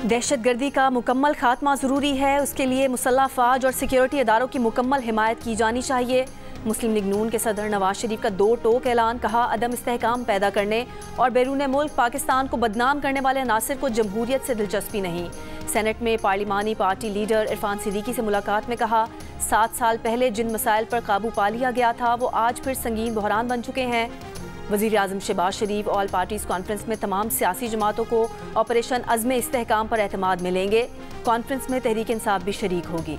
दहशतगर्दी का मुकम्मल खात्मा ज़रूरी है। उसके लिए मुसल्लह फ़ौज और सिक्योरिटी इदारों की मुकम्मल हिमायत की जानी चाहिए। मुस्लिम लीग नून के सदर नवाज शरीफ का दो टोक ऐलान। कहा, अदम इस्तेहकाम पैदा करने और बैरून मुल्क पाकिस्तान को बदनाम करने वाले अनासिर को जमहूरियत से दिलचस्पी नहीं। सेनेट में पार्लिमानी पार्टी लीडर इरफान सिद्दीकी से मुलाकात में कहा, 7 साल पहले जिन मसाइल पर काबू पा लिया गया था वो आज फिर संगीन बहरान बन चुके हैं। वज़ीर आज़म शहबाज शरीफ ऑल पार्टीज़ कॉन्फ्रेंस में तमाम सियासी जमातों को ऑपरेशन अज़्म इस्तेहकाम पर एतमाद मिलेंगे। कॉन्फ्रेंस में तहरीक इंसाफ भी शरीक होगी।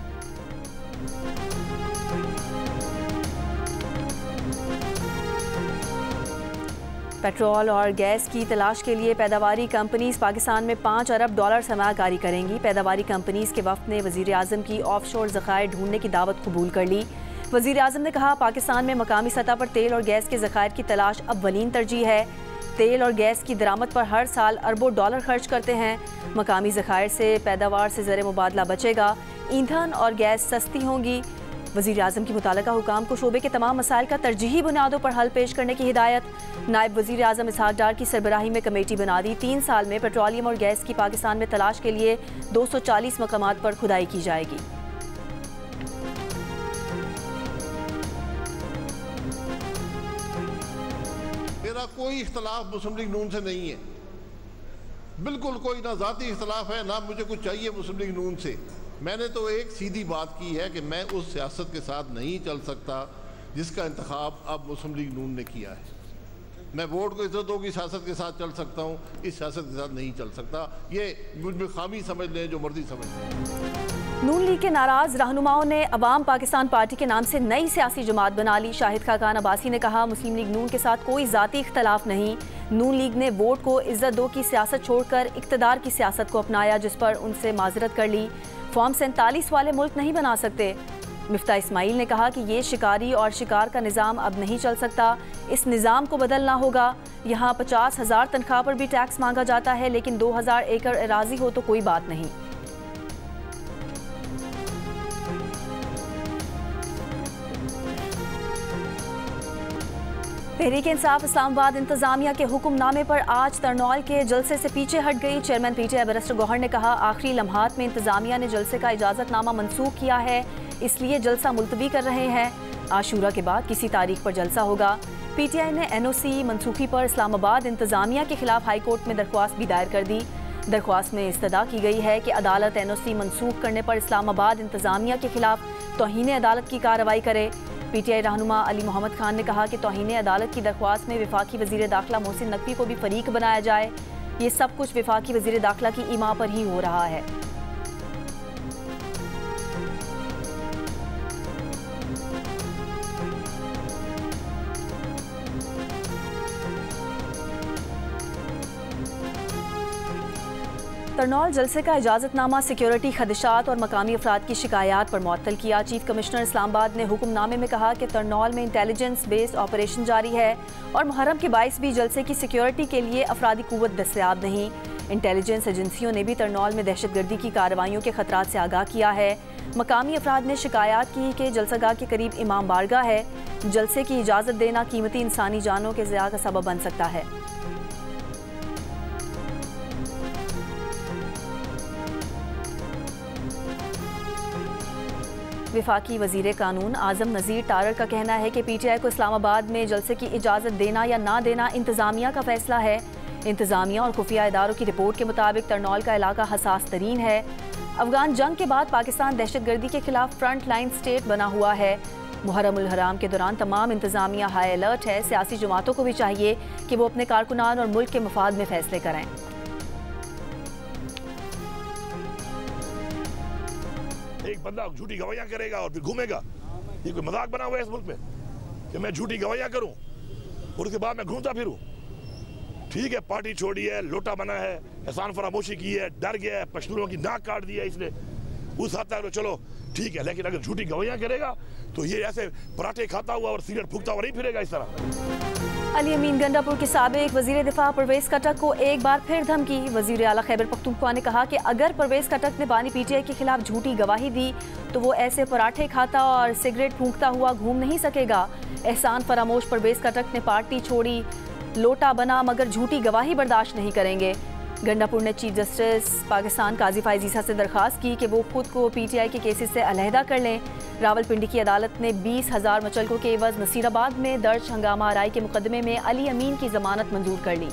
पेट्रोल और गैस की तलाश के लिए पैदावारी कंपनीज पाकिस्तान में $5 अरब सरमायाकारी करेंगी। पैदावारी कंपनीज के वफ़द ने वज़ीर आज़म की ऑफशोर ज़खायर ढूंढने की दावत कबूल कर ली। वज़ीर आज़म ने कहा, पाकिस्तान में मकामी सतह पर तेल और गैस के ज़खायर की तलाश अव्वलीन तरजीह है। तेल और गैस की दरामद पर हर साल अरबों डॉलर खर्च करते हैं। मकामी ज़खायर से पैदावार से ज़र मुबादला बचेगा, ईंधन और गैस सस्ती होंगी। वज़ीर आज़म की मुतालिका हुकाम को शोबे के तमाम मसाइल का तरजीही बुनियादों पर हल पेश करने की हिदायत। नायब वज़ीर आज़म इसहाक डार की सरबराही में कमेटी बना दी। 3 साल में पेट्रोलियम और गैस की पाकिस्तान में तलाश के लिए 240 मकामात पर खुदाई की जाएगी। मेरा कोई इख्तलाफ मुस्लिम लीग नून से नहीं है, बिल्कुल कोई ना ज़ाती इख्तलाफ है ना मुझे कुछ चाहिए मुस्लिम लीग नून से। मैंने तो एक सीधी बात की है कि मैं उस सियासत के साथ नहीं चल सकता जिसका इंतखाब अब मुस्लिम लीग नून ने किया है। मैं वोट को इज्जतों की सियासत के साथ चल सकता हूँ, इस सियासत के साथ नहीं चल सकता। ये मुझ में खामी समझ लें, जो मर्जी समझ लें। नून लीग के नाराज रहनुमाओं ने अवाम पाकिस्तान पार्टी के नाम से नई सियासी जमात बना ली। शाहिद खाकान अब्बासी ने कहा, मुस्लिम लीग नून के साथ कोई ज़ाती इख्तलाफ नहीं। नून लीग ने वोट को इज्जत दो की सियासत छोड़कर इक़्तिदार की सियासत को अपनाया, जिस पर उनसे माजरत कर ली। फॉर्म 47 वाले मुल्क नहीं बना सकते। मिफ्ता इस्माइल ने कहा कि ये शिकारी और शिकार का निज़ाम अब नहीं चल सकता, इस निज़ाम को बदलना होगा। यहाँ 50,000 तनख्वाह पर भी टैक्स मांगा जाता है, लेकिन 2000 एकड़ अराजी हो तो कोई बात नहीं। तहरीक इंसाफ इस्लामाबाद इंतजामिया के हुक्मनामे पर आज तरनौल के जलसे से पीछे हट गई। चेयरमैन पीटीआई बैरिस्टर गौहर ने कहा, आखिरी लम्हात में इंतजामिया ने जलसे का इजाज़तनामा मनसूख किया है, इसलिए जलसा मुलतवी कर रहे हैं। आशूरा के बाद किसी तारीख पर जलसा होगा। पीटीआई ने एनओसी मनसूखी पर इस्लामाबाद इंतजामिया के खिलाफ हाई कोर्ट में दरख्वास्त भी दायर कर दी। दरख्वास्त में इस्तदा की गई है कि अदालत एनओसी मनसूख करने पर इस्लामाबाद इंतजामिया के खिलाफ तौहीन अदालत की कार्रवाई करे। पीटीआई रहनुमा अली मोहम्मद खान ने कहा कि तौहीन अदालत की दरख्वास्त में वफाकी वज़ीर दाखिला मोहसिन नकवी को भी फरीक बनाया जाए। ये सब कुछ वफाकी वज़ीर दाखिला की इमा पर ही हो रहा है। तरनौल जलसे का इजाज़तनामा सिक्योरिटी खदशात और मकामी अफराद की शिकायत पर मुअत्तल किया। चीफ कमिश्नर इस्लामाबाद ने हुक्मनामे में कहा कि तरनौल में इंटेलिजेंस बेस्ड ऑपरेशन जारी है और मुहर्रम के 22 भी जलसे की सिक्योरिटी के लिए अफरादी कुव्वत दस्तयाब नहीं। इंटेलिजेंस एजेंसियों ने भी तरनौल में दहशतगर्दी की कार्रवाइयों के खतरात से आगाह किया है। मकामी अफराद ने शिकायत की कि जलसागाह के करीब इमाम बारगाह है। जलसे की इजाज़त देना कीमती इंसानी जानों के ज़िया का सबब बन सकता है। वफाकी वज़ीर कानून आज़म नज़ीर तारर का कहना है कि पीटीआई को इस्लामाबाद में जलसे की इजाज़त देना या ना देना इंतज़ामिया का फैसला है। इंतज़ामिया और खुफिया इदारों की रिपोर्ट के मुताबिक तरनौल का इलाका हसास तरीन है। अफगान जंग के बाद पाकिस्तान दहशतगर्दी के खिलाफ फ्रंट लाइन स्टेट बना हुआ है। मुहर्रम उल हराम के दौरान तमाम इंतज़ामिया हाई अलर्ट है। सियासी जमातों को भी चाहिए कि वो अपने कारकुनान और मुल्क के मफाद में फैसले करें। एक बंदा झूठी गवाहियां करेगा और फिर घूमेगा, ये कोई मजाक बना हुआ है इस मुल्क में कि मैं झूठी गवाहियां करूं और उसके बाद मैं घूमता फिरूं। ठीक है, पार्टी छोड़ी है, लोटा बना है, एहसान फरामोशी की है, डर गया है, पश्तूनों की नाक काट दी है इसने, उस हद तक तो चलो ठीक है, लेकिन अगर झूठी गवाहियां करेगा तो ये ऐसे पराठे खाता हुआ और सिगरेट फूकता हुआ नहीं फिरेगा इस तरह। अली अमीन गंडापुर के साबिक वजीर दिफा परवेज खटक को एक बार फिर धमकी। वजीर आला खैबर पख्तूनख्वा ने कहा कि अगर परवेज खटक ने बानी पीटीआई के खिलाफ झूठी गवाही दी तो वो ऐसे पराठे खाता और सिगरेट फूंकता हुआ घूम नहीं सकेगा। एहसान फरामोश परवेज खटक ने पार्टी छोड़ी, लोटा बना, मगर झूठी गवाही बर्दाश्त नहीं करेंगे। गंडापुर ने चीफ जस्टिस पाकिस्तान काजी फाइज ईसा से दरख्वास्त की कि वो खुद को पीटीआई के केसेस से अलहदा कर लें। रावलपिंडी की अदालत ने 20,000 मुचलकों के एवज नसीराबाद में दर्ज हंगामा आराई के मुकदमे में अली अमीन की जमानत मंजूर कर ली।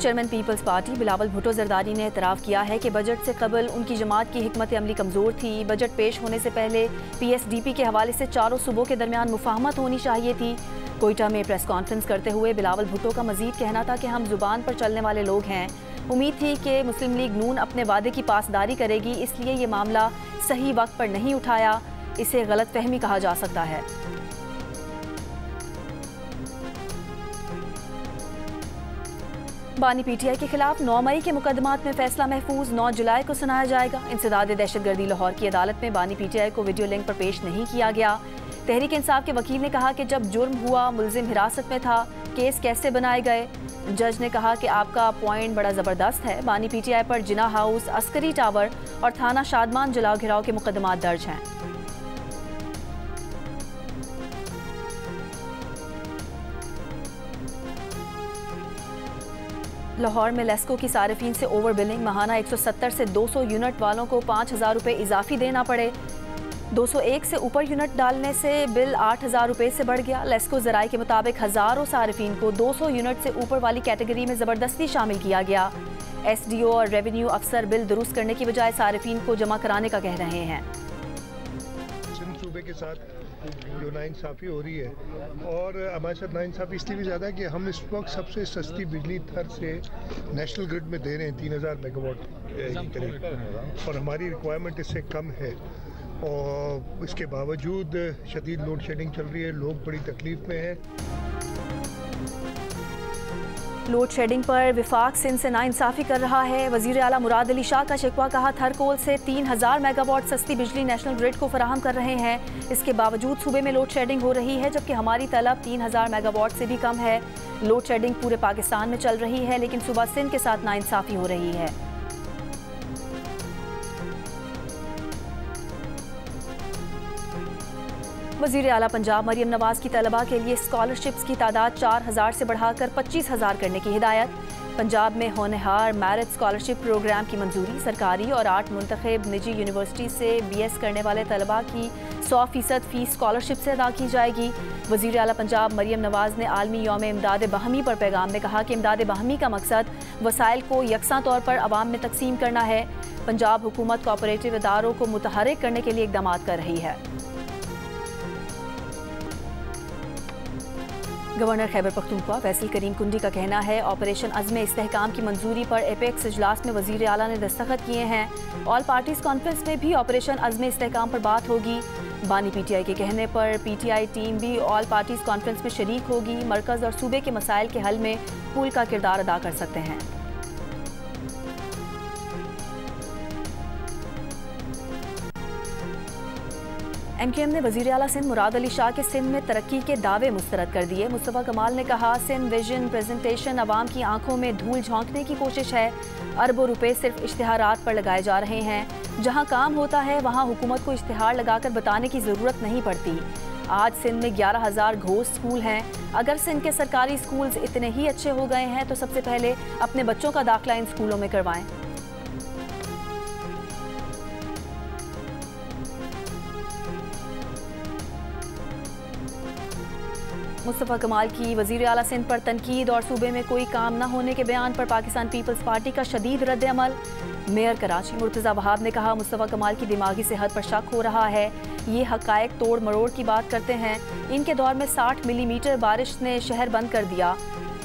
Chairman people's party Bilawal Bhutto Zardari ने एतराफ़ किया है कि बजट से कबल उनकी जमात की हिकमत अमली कमज़ोर थी। बजट पेश होने से पहले पीएसडीपी के हवाले से चारों सूबों के दरमियान मुफाहमत होनी चाहिए थी। कोयटा में प्रेस कॉन्फ्रेंस करते हुए बिलावल भुट्टो का मजीद कहना था कि हम जुबान पर चलने वाले लोग हैं। उम्मीद थी कि मुस्लिम लीग नून अपने वादे की पासदारी करेगी, इसलिए ये मामला सही वक्त पर नहीं उठाया। इसे गलत फहमी कहा जा सकता है। बानी पीटीआई के खिलाफ 9 मई के मुकदमात में फैसला महफूज 9 जुलाई को सुनाया जाएगा। इंसदाद दहशतगर्दी लाहौर की अदालत में बानी पीटीआई को वीडियो लिंक पर पेश नहीं किया गया। तहरीक इंसाफ के वकील ने कहा कि जब जुर्म हुआ मुलजिम हिरासत में था, केस कैसे बनाए गए। जज ने कहा कि आपका पॉइंट बड़ा ज़बरदस्त है। बानी पीटीआई पर जिना हाउस, अस्करी टावर और थाना शादमान जलाओ घिराव के मुकदमात दर्ज हैं। लाहौर में लेस्को की सारिफीन से ओवर बिलिंग, महाना 170 से 200 यूनिट वालों को 5,000 रुपये इजाफी देना पड़े। 201 से ऊपर यूनिट डालने से बिल 8,000 रुपये से बढ़ गया। लेस्को ज़राए के मुताबिक हज़ारों सारिफीन को 200 यूनिट से ऊपर वाली कैटेगरी में ज़बरदस्ती शामिल किया गया। एसडीओ और रेवेन्यू अफसर बिल दुरुस्त करने की बजाय सारिफीन को जमा कराने का कह रहे हैं। सूबे के साथ जो नाइंसाफ़ी हो रही है, और हमारे साथ नाइंसाफ़ी इसलिए भी ज़्यादा है कि हम इस वक्त सबसे सस्ती बिजली थर से नेशनल ग्रिड में दे रहे हैं 3,000 मेगावाट की करीब, और हमारी रिक्वायरमेंट इससे कम है। और इसके बावजूद शदीद लोड शेडिंग चल रही है, लोग बड़ी तकलीफ़ में हैं। लोड शेडिंग पर विफाक सिंध से नाइंसाफ़ी कर रहा है। वज़ीर आला मुराद अली शाह का शिकवा, कहा थरकोल से 3,000 मेगावाट सस्ती बिजली नेशनल ग्रिड को फराहम कर रहे हैं। इसके बावजूद सूबे में लोड शेडिंग हो रही है, जबकि हमारी तलब 3,000 मेगावाट से भी कम है। लोड शेडिंग पूरे पाकिस्तान में चल रही है, लेकिन सूबा सिंध के साथ नाइंसाफ़ी हो रही है। वज़ीर आला पंजाब मरियम नवाज़ की तलबा के लिए स्कॉलरशिप्स की तादाद 4,000 से बढ़ाकर 25,000 करने की हिदायत। पंजाब में होनहार मैरिट स्कॉलरशिप प्रोग्राम की मंजूरी। सरकारी और 8 मुंतखब निजी यूनिवर्सिटी से BS करने वाले तलबा की 100% फ़ीस स्कॉलरशिप से अदा की जाएगी। वज़ीर आला पंजाब मरियम नवाज़ ने आलमी यौम इमदाद बाहमी पर पैगाम में कहा कि इमदाद बाहमी का मकसद वसाइल को यकसा तौर पर अवाम में तकसीम करना है। पंजाब हुकूमत कोऑपरेटिव इदारों को मुतहर्रिक करने के लिए इक़दाम कर रही है। गवर्नर खैबर पख्तूनख्वा फैसल करीम कुंडी का कहना है, ऑपरेशन अज़्म इस्तेहकाम की मंजूरी पर एपेक्स इजलास में वज़ीर आला ने दस्तखत किए हैं। ऑल पार्टीज़ कॉन्फ्रेंस में भी ऑपरेशन अज़्म इस्तेहकाम पर बात होगी। बानी पीटीआई के कहने पर पीटीआई टीम भी ऑल पार्टीज़ कॉन्फ्रेंस में शरीक होगी। मरकज़ और सूबे के मसाइल के हल में पुल का किरदार अदा कर सकते हैं। MKM ने वज़ीर आला सिंध मुराद अली शाह के सिंध में तरक्की के दावे मुस्तरद कर दिए। मुस्तफ़ा कमाल ने कहा, सिंध विजन प्रेजेंटेशन अवाम की आंखों में धूल झोंकने की कोशिश है। अरबों रुपए सिर्फ इश्तिहारात पर लगाए जा रहे हैं। जहां काम होता है वहां हुकूमत को इश्तिहार लगाकर बताने की ज़रूरत नहीं पड़ती। आज सिंध में 11,000 घोस्ट स्कूल हैं। अगर सिंध के सरकारी स्कूल्स इतने ही अच्छे हो गए हैं तो सबसे पहले अपने बच्चों का दाखिला इन स्कूलों में करवाएं। मुस्तफ़ा कमाल की वज़ीर आला सिंध पर तनकीद और सूबे में कोई काम न होने के बयान पर पाकिस्तान पीपल्स पार्टी का शदीद रद्द अमल। मेयर कराची मुर्तज़ा वहाब ने कहा, मुस्तफ़ा कमाल की दिमागी सेहत पर शक हो रहा है। ये हक़ायक़ तोड़ मरोड़ की बात करते हैं। इनके दौर में 60 मिलीमीटर बारिश ने शहर बंद कर दिया।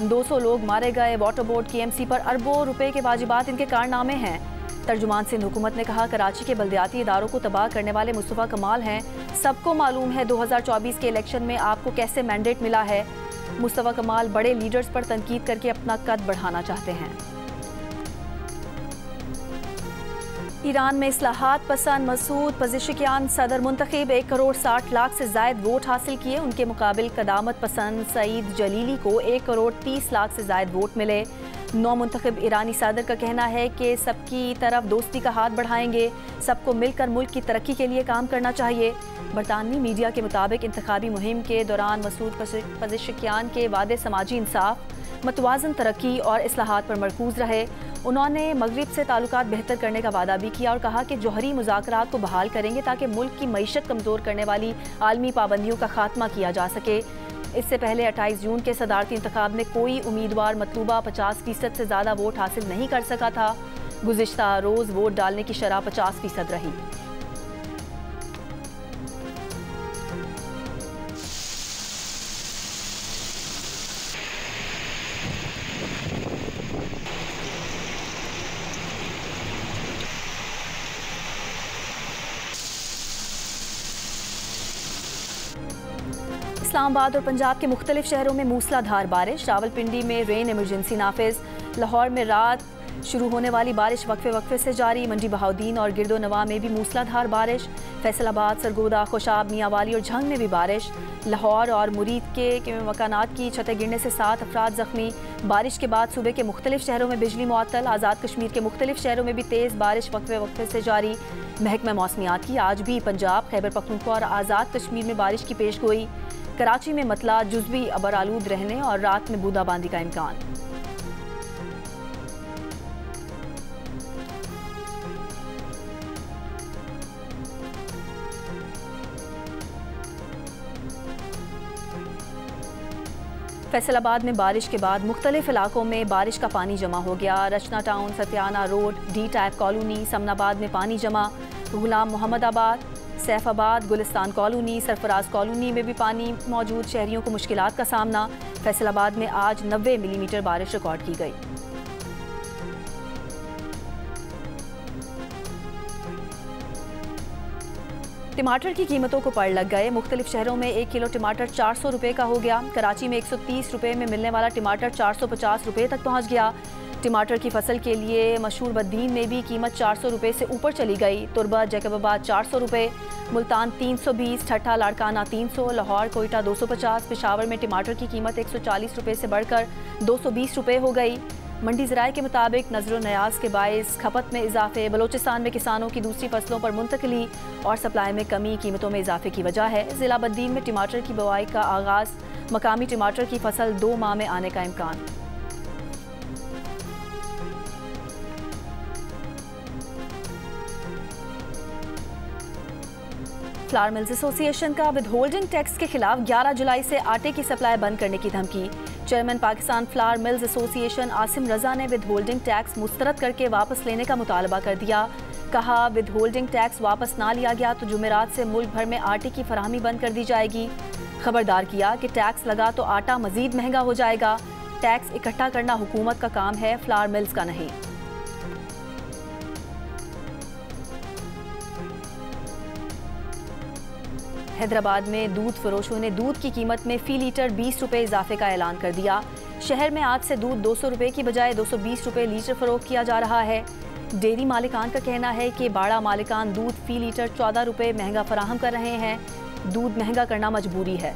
200 लोग मारे गए। वाटर बोर्ड KMC पर अरबों रुपए के वाजिबात इनके कारनामे हैं। तर्जुमान सिंध हुकूमत ने कहा, कराची के बल्दियाती इदारों को तबाह करने वाले मुस्तफ़ा कमाल हैं। सबको मालूम है 2024 के इलेक्शन में आपको कैसे मैंडेट मिला है। मुस्तफ़ा कमाल बड़े लीडर्स पर तनकीद करके अपना कद बढ़ाना चाहते हैं। ईरान में इस्लाहात पसंद मसूद पज़ेशिकियान सदर मुंतखब 1 करोड़ 60 लाख से ज़ायद वोट हासिल किए। उनके मुकाबिल कदामत पसंद सईद जलीली को 1 करोड़ 30 लाख से ज़ायद वोट मिले। नौ मुंतखब ईरानी सदर का कहना है कि सबकी तरफ दोस्ती का हाथ बढ़ाएंगे, सबको मिलकर मुल्क की तरक्की के लिए काम करना चाहिए। बरतानवी मीडिया के मुताबिक इंतखाबी मुहिम के दौरान मसूद पज़ेशकियान के वादे समाजी इंसाफ, मतवाज़न तरक्की और इस्लाहात पर मरकूज रहे। उन्होंने मगरिब से ताल्लुकात बेहतर करने का वादा भी किया और कहा कि जौहरी मुज़ाकरात को बहाल करेंगे ताकि मुल्क की मईशत कमज़ोर करने वाली आलमी पाबंदियों का खात्मा किया जा सके। इससे पहले 28 जून के सदारती इंतखाब में कोई उम्मीदवार मतलूबा 50% से ज़्यादा वोट हासिल नहीं कर सका था। गुज़िश्ता रोज़ वोट डालने की शरह 50% रही। इस्लामाबाद और पंजाब के मुख्तलिफ शहरों में मूसलाधार बारिश। रावलपिंडी में रेन इमरजेंसी नाफिज। लाहौर में रात शुरू होने वाली बारिश वक्फे वक्फे से जारी। मंडी बहाउद्दीन और गिरदो नवा में भी मूसलाधार बारिश। फैसलाबाद, सरगोदा, खुशाब, मियांवाली और झंग में भी बारिश। लाहौर और मुरीद के मकानात की छतें गिरने से 7 अफराद जख्मी। बारिश के बाद सूबे के मुख्तलिफ शहरों में बिजली मुअत्तल। आज़ाद कश्मीर के मुख्तलिफ शहरों में भी तेज़ बारिश वक्फे वक्फे से जारी। महकमा मौसमियात की आज भी पंजाब, खैबर पख्तूनख्वा और आज़ाद कश्मीर में बारिश की पेश गोई। कराची में मतला जुज़वी अबर आलूद रहने और रात में बूंदाबांदी का इम्कान। फैसलाबाद में बारिश के बाद मुख्तलिफ इलाकों में बारिश का पानी जमा हो गया। Rachna town, Satyana road, D type colony, Samnabad में पानी जमा। गुलाम मोहम्मदाबाद, सैफाबाद, गुलिस्तान कॉलोनी, सरफराज कॉलोनी में भी पानी मौजूद। शहरियों को मुश्किलात का सामना। फैसलाबाद में आज 90 मिलीमीटर बारिश रिकॉर्ड की गई। टमाटर की कीमतों को पड़ लग गए। मुख्तलिफ शहरों में 1 किलो टमाटर 400 रुपये का हो गया। कराची में 130 रुपये में मिलने वाला टमाटर 450 रुपये तक पहुँच गया। टमाटर की फसल के लिए मशहूर बद्दीन में भी कीमत 400 रुपये से ऊपर चली गई। तुरबा, जैकबाबाद 400 रुपये, मुल्तान 320, ठट्ठा लाड़काना 300, लाहौर कोयटा 250। पेशावर में टमाटर की कीमत 140 रुपये से बढ़कर 220 रुपये हो गई। मंडी ज़राए के मुताबिक नज़र न्याज के बायस खपत में इजाफे, बलोचिस्तान में किसानों की दूसरी फसलों पर मुंतकली और सप्लाई में कमी कीमतों में इजाफे की वजह है। ज़िला बद्दीन में टमाटर की बुआई का आगाज़, मकामी टमाटर की फसल 2 माह में आने का इम्कान। फ्लावर मिल्स एसोसिएशन का विदहोल्डिंग टैक्स के खिलाफ 11 जुलाई से आटे की सप्लाई बंद करने की धमकी। Chairman Pakistan flour mills association Asim Raza ने विदहोल्डिंग टैक्स मुस्तरद करके वापस लेने का मुतालबा कर दिया। कहा, विदहोल्डिंग टैक्स वापस ना लिया गया तो जुमेरात से मुल्क भर में आटे की फराहमी बंद कर दी जाएगी। खबरदार किया कि टैक्स लगा तो आटा मजीद महंगा हो जाएगा। टैक्स इकट्ठा करना हुकूमत का काम है, फ्लावर मिल्स का नहीं। हैदराबाद में दूध फरोशों ने दूध की कीमत में फी लीटर 20 रुपये इजाफे का ऐलान कर दिया। शहर में आज से दूध 200 रुपये की बजाय 220 रुपये लीटर फरोख्त किया जा रहा है। डेयरी मालिकान का कहना है कि बाड़ा मालिकान दूध फी लीटर 14 रुपये महंगा फराहम कर रहे हैं। दूध महंगा करना मजबूरी है।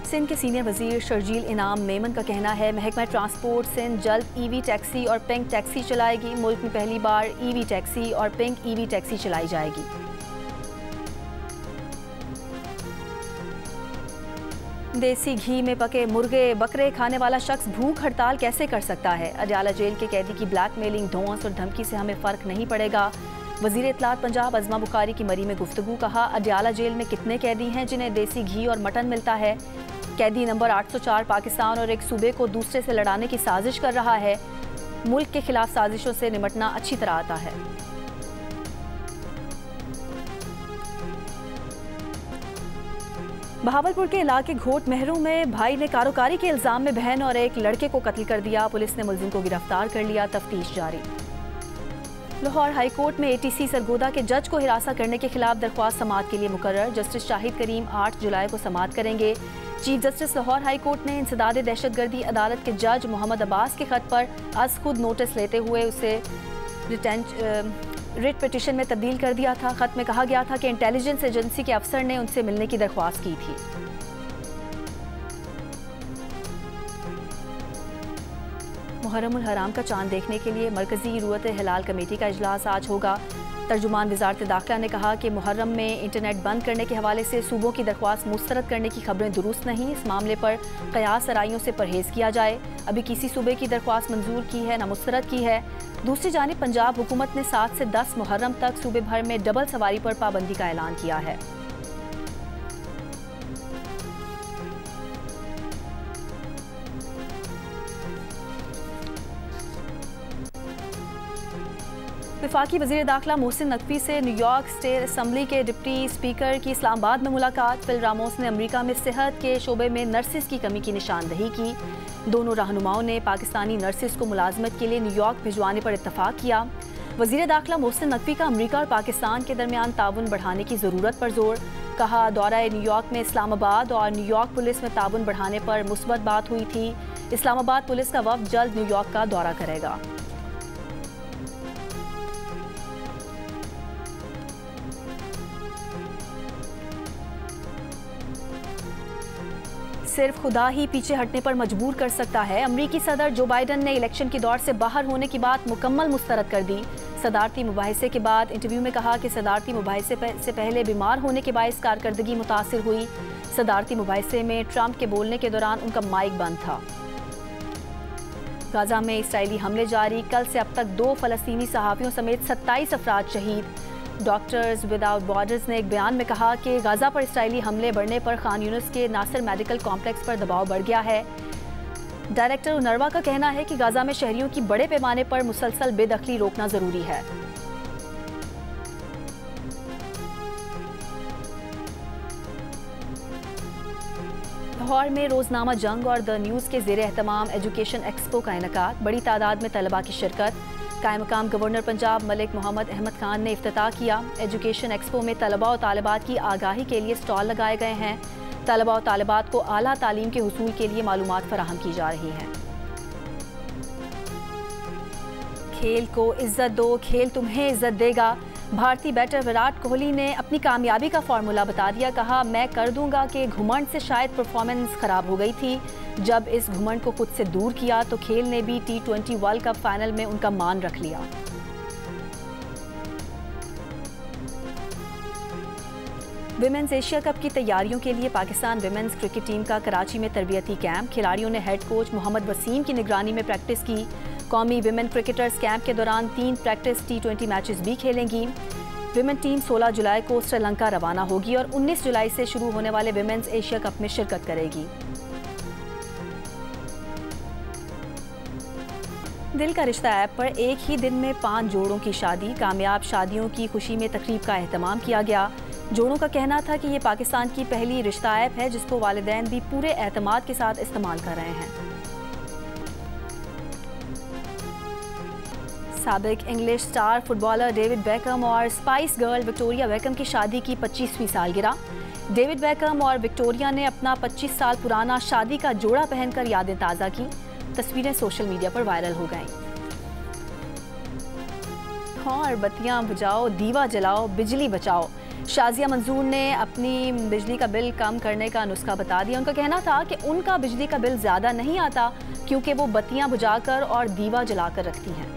सिंध के सीनियर वजीर शर्जील इनाम मेमन का कहना है, महकमा ट्रांसपोर्ट सिंध जल्द ईवी टैक्सी और पिंक टैक्सी चलाएगी। मुल्क में पहली बार ईवी टैक्सी और पिंक ईवी टैक्सी चलाई जाएगी। देसी घी में पके मुर्गे बकरे खाने वाला शख्स भूख हड़ताल कैसे कर सकता है? अडयाला जेल के कैदी की ब्लैकमेलिंग, धौंस और धमकी से हमें फ़र्क नहीं पड़ेगा। वज़ीर इत्तलात पंजाब अज़मा बुखारी की मरी में गुफ्तगू। कहा, अडयाला जेल में कितने कैदी हैं जिन्हें देसी घी और मटन मिलता है? कैदी नंबर 804 पाकिस्तान और एक सूबे को दूसरे से लड़ाने की साजिश कर रहा है। मुल्क के खिलाफ साजिशों से निपटना अच्छी तरह आता है। बहावलपुर के इलाके घोट मेहरू में भाई ने कारोकारी के इल्जाम में बहन और एक लड़के को कत्ल कर दिया। पुलिस ने मुलजिम को गिरफ्तार कर लिया, तफ्तीश जारी। लाहौर हाई कोर्ट में ATC सरगोदा के जज को हिरासत करने के खिलाफ दरख्वास्त समाअत के लिए मुकर्रर। जस्टिस शाहिद करीम 8 जुलाई को समाअत करेंगे। Chief justice Lahore high court ने इंसदाद दहशतगर्दी अदालत के जज मोहम्मद अब्बास के खत पर अज खुद नोटिस लेते हुए उसे रिट पिटीशन में तब्दील कर दिया था। खत में कहा गया था कि इंटेलिजेंस एजेंसी के अफसर ने उनसे मिलने की दरख्वास्त की थी। मुहर्रमुल हराम का चांद देखने के लिए मरकजी रूयत हिलाल कमेटी का इजलास आज होगा। तर्जुमान वजारत दाखिला ने कहा कि मुहर्रम में इंटरनेट बंद करने के हवाले से सूबों की दरख्वास्त मुस्तरद करने की खबरें दुरुस्त नहीं। इस मामले पर क़यास आराइयों से परहेज़ किया जाए। अभी किसी सूबे की दरख्वास्त मंजूर की है न मुस्तरद की है। दूसरी जानिब पंजाब हुकूमत ने 7 से 10 मुहर्रम तक सूबे भर में डबल सवारी पर पाबंदी का ऐलान किया है। वफाकी वज़ीर दाखिला मोहसिन नकवी से न्यूयॉर्क स्टेट असम्बली के डिप्टी स्पीकर की इस्लामाबाद में मुलाकात। फिल रामोस ने अमरीका में सेहत के शोबे में नर्सिस की कमी की निशानदही की। दोनों रहनुमाओं ने पाकिस्तानी नर्सिस को मुलाजमत के लिए न्यूयॉर्क भिजवाने पर इत्तफाक किया। वज़ीर दाखिला मोहसिन नकवी का अमरीका और पाकिस्तान के दरमियान ताउन बढ़ाने की ज़रूरत पर जोर। कहा, दौरा न्यूयॉर्क में इस्लामाबाद और न्यूयॉर्क पुलिस में ताउन बढ़ाने पर मुस्बत बात हुई थी। इस्लामाबाद पुलिस का वफ़द जल्द न्यूयॉर्क का दौरा करेगा। सिर्फ खुदा ही पीछे हटने पर मजबूर कर सकता है। अमरीकी सदर जो बाइडन ने इलेक्शन की दौड़ से बाहर होने की बात मुकम्मल मुस्तरद कर दी। सदारती मुबाहिसे के बाद इंटरव्यू में कहा कि सदारती मुबाहिसे से पहले बीमार होने के बायस कारकर्दगी मुतासिर हुई। सदारती मुबाहिसे में ट्रंप के बोलने के दौरान उनका माइक बंद था। गाजा में इसराइली हमले जारी। कल से अब तक 2 फ़लस्तीनी सहाफ़ियों समेत 27 अफराद शहीद। डॉक्टर्स विदाउट बॉर्डर्स ने एक बयान में कहा कि गाजा पर इसराइली हमले बढ़ने पर खान यूनिस के नासिर मेडिकल कॉम्प्लेक्स पर दबाव बढ़ गया है। डायरेक्टर उनरवा का कहना है कि गाजा में शहरियों की बड़े पैमाने पर मुसलसल बेदखली रोकना जरूरी है। लाहौर में रोजनामा जंग और द न्यूज़ के ज़ेरे एहतमाम एजुकेशन एक्सपो का इनेकाद। बड़ी तादाद में तलबा की शिरकत। कायम मकाम गवर्नर पंजाब मलिक मोहम्मद अहमद खान ने इफ्तिताह किया। एजुकेशन एक्सपो में तलबा और तालिबात की आगाही के लिए स्टॉल लगाए गए हैं। तलबा और तालिबात को आला तालीम के हुसूल के लिए मालूमात फराहम की जा रही हैं। खेल को इज्जत दो, खेल तुम्हें इज्जत देगा। भारतीय बैटर विराट कोहली ने अपनी कामयाबी का फार्मूला बता दिया। कहा, मैं कर दूंगा कि घुमंड से शायद परफॉर्मेंस खराब हो गई थी। जब इस घुमंड को खुद से दूर किया तो खेल ने भी T20 वर्ल्ड कप फाइनल में उनका मान रख लिया। विमेंस एशिया कप की तैयारियों के लिए पाकिस्तान विमेंस क्रिकेट टीम का कराची में तरबियती कैंप। खिलाड़ियों ने हेड कोच मोहम्मद वसीम की निगरानी में प्रैक्टिस की। कौमी विमेन क्रिकेटर्स कैंप के दौरान 3 प्रैक्टिस T20 मैचेस भी खेलेंगी। विमेन टीम 16 जुलाई को श्रीलंका रवाना होगी और 19 जुलाई से शुरू होने वाले विमेंस एशिया कप में शिरकत करेगी। दिल का रिश्ता ऐप पर एक ही दिन में 5 जोड़ों की शादी। कामयाब शादियों की खुशी में तकरीब का एहतमाम किया गया। जोड़ों का कहना था कि ये पाकिस्तान की पहली रिश्ता ऐप है जिसको वालिदैन भी पूरे एतमाद के साथ इस्तेमाल कर रहे हैं। साबिक English star footballer David Beckham और स्पाइस गर्ल विक्टोरिया बेकहम की शादी की 25वीं सालगिरह। डेविड बेकहम और विक्टोरिया ने अपना 25 साल पुराना शादी का जोड़ा पहनकर यादें ताज़ा की। तस्वीरें सोशल मीडिया पर वायरल हो गईं। और बत्तियां बुझाओ, दीवा जलाओ, बिजली बचाओ। शाजिया मंजूर ने अपनी बिजली का बिल कम करने का नुस्खा बता दिया। उनका कहना था कि उनका बिजली का बिल ज़्यादा नहीं आता क्योंकि वो बत्तियां बुझाकर और दीवा जलाकर रखती हैं।